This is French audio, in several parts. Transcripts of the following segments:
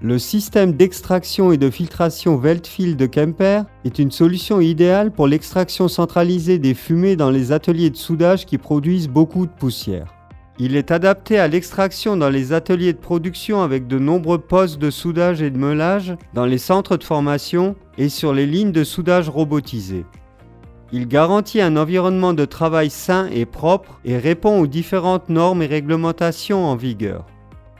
Le système d'extraction et de filtration Veltfill de Kemper est une solution idéale pour l'extraction centralisée des fumées dans les ateliers de soudage qui produisent beaucoup de poussière. Il est adapté à l'extraction dans les ateliers de production avec de nombreux postes de soudage et de meulage, dans les centres de formation et sur les lignes de soudage robotisées. Il garantit un environnement de travail sain et propre et répond aux différentes normes et réglementations en vigueur.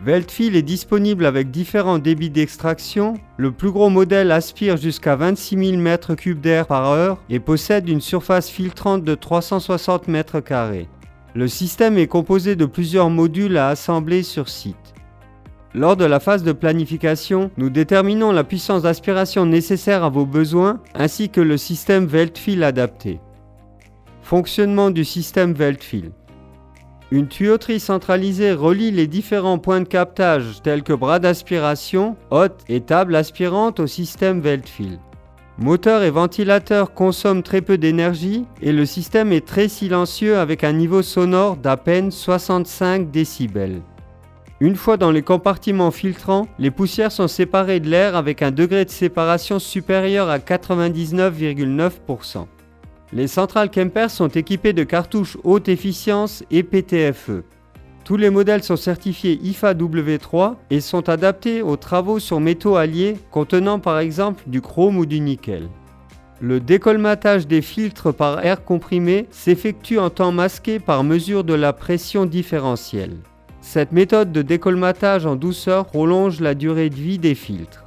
Veltfill est disponible avec différents débits d'extraction. Le plus gros modèle aspire jusqu'à 26 000 m3 d'air par heure et possède une surface filtrante de 360 m². Le système est composé de plusieurs modules à assembler sur site. Lors de la phase de planification, nous déterminons la puissance d'aspiration nécessaire à vos besoins ainsi que le système Veltfill adapté. Fonctionnement du système Veltfill. Une tuyauterie centralisée relie les différents points de captage tels que bras d'aspiration, hotte et table aspirante au système Veltfill. Moteur et ventilateur consomment très peu d'énergie et le système est très silencieux avec un niveau sonore d'à peine 65 décibels. Une fois dans les compartiments filtrants, les poussières sont séparées de l'air avec un degré de séparation supérieur à 99,9%. Les centrales Kemper sont équipées de cartouches haute efficience et PTFE. Tous les modèles sont certifiés IFA W3 et sont adaptés aux travaux sur métaux alliés contenant par exemple du chrome ou du nickel. Le décolmatage des filtres par air comprimé s'effectue en temps masqué par mesure de la pression différentielle. Cette méthode de décolmatage en douceur prolonge la durée de vie des filtres.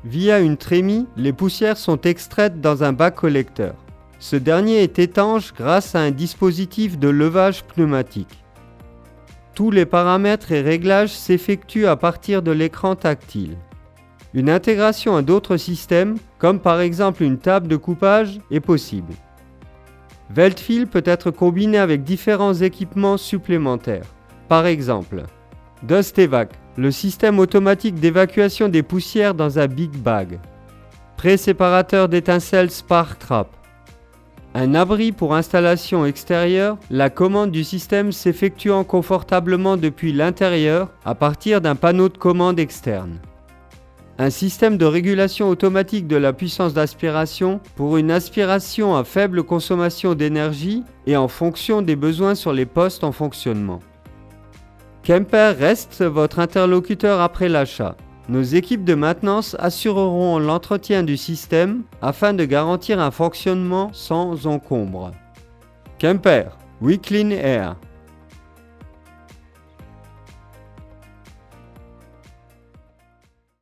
Via une trémie, les poussières sont extraites dans un bac collecteur. Ce dernier est étanche grâce à un dispositif de levage pneumatique. Tous les paramètres et réglages s'effectuent à partir de l'écran tactile. Une intégration à d'autres systèmes, comme par exemple une table de coupage, est possible. Veltfill peut être combiné avec différents équipements supplémentaires. Par exemple, DustEvac, le système automatique d'évacuation des poussières dans un big bag. Pré-séparateur d'étincelles Spark-Trap. Un abri pour installation extérieure, la commande du système s'effectuant confortablement depuis l'intérieur à partir d'un panneau de commande externe. Un système de régulation automatique de la puissance d'aspiration pour une aspiration à faible consommation d'énergie et en fonction des besoins sur les postes en fonctionnement. Kemper reste votre interlocuteur après l'achat. Nos équipes de maintenance assureront l'entretien du système afin de garantir un fonctionnement sans encombre. Kemper, we clean air.